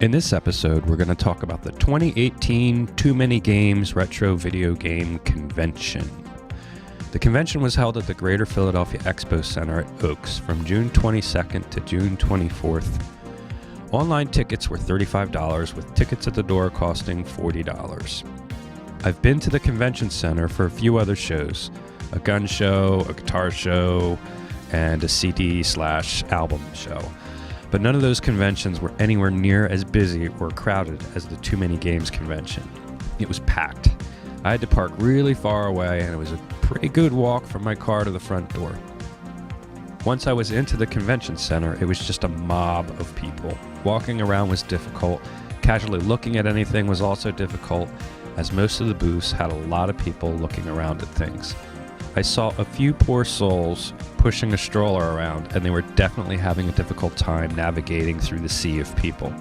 In this episode, we're going to talk about the 2018 TooManyGames Retro Video Game Convention. The convention was held at the Greater Philadelphia Expo Center at Oaks from June 22nd to June 24th. Online tickets were $35, with tickets at the door costing $40. I've been to the convention center for a few other shows, a gun show, a guitar show, and a CD/album show. But none of those conventions were anywhere near as busy or crowded as the TooManyGames convention. It was packed. I had to park really far away, and it was a pretty good walk from my car to the front door. Once I was into the convention center, it was just a mob of people. Walking around was difficult. Casually looking at anything was also difficult, as most of the booths had a lot of people looking around at things. I saw a few poor souls pushing a stroller around, and they were definitely having a difficult time navigating through the sea of people.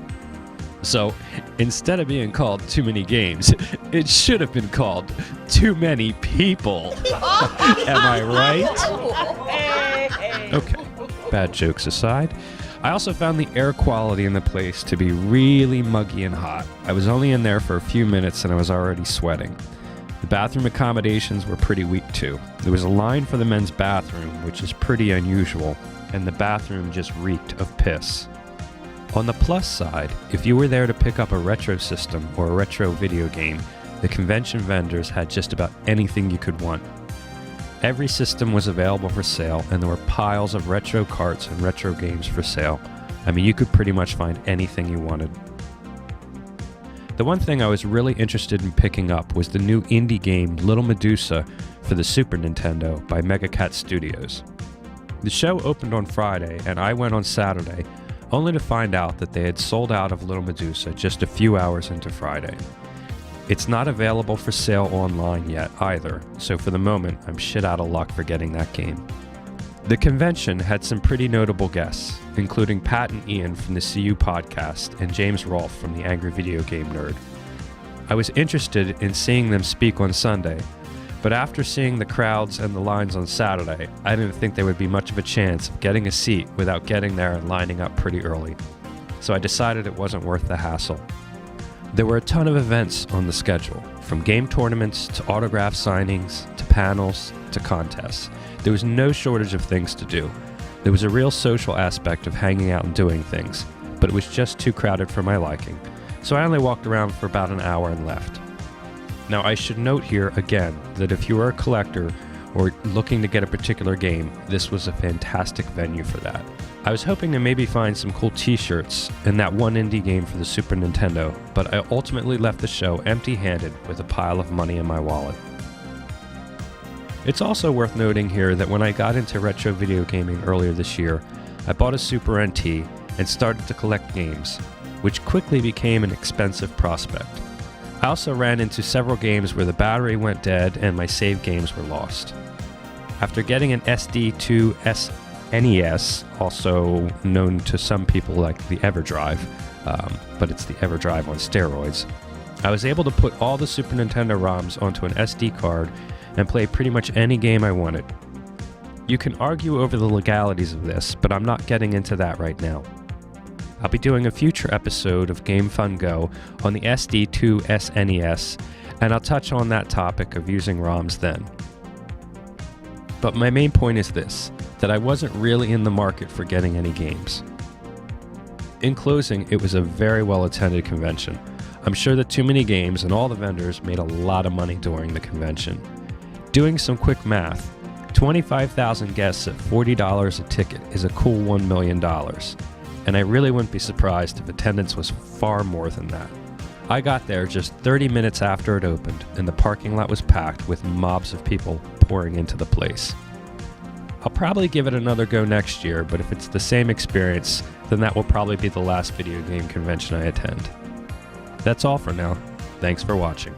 So, instead of being called TooManyGames, it should have been called Too Many People. Am I right? Okay, bad jokes aside. I also found the air quality in the place to be really muggy and hot. I was only in there for a few minutes and I was already sweating. The bathroom accommodations were pretty weak too. There was a line for the men's bathroom, which is pretty unusual, and the bathroom just reeked of piss. On the plus side, if you were there to pick up a retro system or a retro video game, the convention vendors had just about anything you could want. Every system was available for sale, and there were piles of retro carts and retro games for sale. I mean, you could pretty much find anything you wanted. The one thing I was really interested in picking up was the new indie game Little Medusa for the Super Nintendo by Megacat Studios. The show opened on Friday, and I went on Saturday, only to find out that they had sold out of Little Medusa just a few hours into Friday. It's not available for sale online yet either, so for the moment, I'm shit out of luck for getting that game. The convention had some pretty notable guests, including Pat and Ian from the CU podcast and James Rolfe from the Angry Video Game Nerd. I was interested in seeing them speak on Sunday, but after seeing the crowds and the lines on Saturday, I didn't think there would be much of a chance of getting a seat without getting there and lining up pretty early. So I decided it wasn't worth the hassle. There were a ton of events on the schedule, from game tournaments to autograph signings to panels to contests. There was no shortage of things to do. There was a real social aspect of hanging out and doing things, but it was just too crowded for my liking, so I only walked around for about an hour and left. Now I should note here again that if you are a collector or looking to get a particular game, this was a fantastic venue for that. I was hoping to maybe find some cool t-shirts and that one indie game for the Super Nintendo, but I ultimately left the show empty-handed with a pile of money in my wallet. It's also worth noting here that when I got into retro video gaming earlier this year, I bought a Super NT and started to collect games, which quickly became an expensive prospect. I also ran into several games where the battery went dead and my save games were lost. After getting an SD2 SNES, also known to some people like the EverDrive, but it's the EverDrive on steroids, I was able to put all the Super Nintendo ROMs onto an SD card and play pretty much any game I wanted. You can argue over the legalities of this, but I'm not getting into that right now. I'll be doing a future episode of Game Fun Go on the SD2 SNES, and I'll touch on that topic of using ROMs then. But my main point is this, that I wasn't really in the market for getting any games. In closing, it was a very well-attended convention. I'm sure that TooManyGames and all the vendors made a lot of money during the convention. Doing some quick math, 25,000 guests at $40 a ticket is a cool $1 million. And I really wouldn't be surprised if attendance was far more than that. I got there just 30 minutes after it opened, and the parking lot was packed with mobs of people pouring into the place. I'll probably give it another go next year, but if it's the same experience, then that will probably be the last video game convention I attend. That's all for now. Thanks for watching.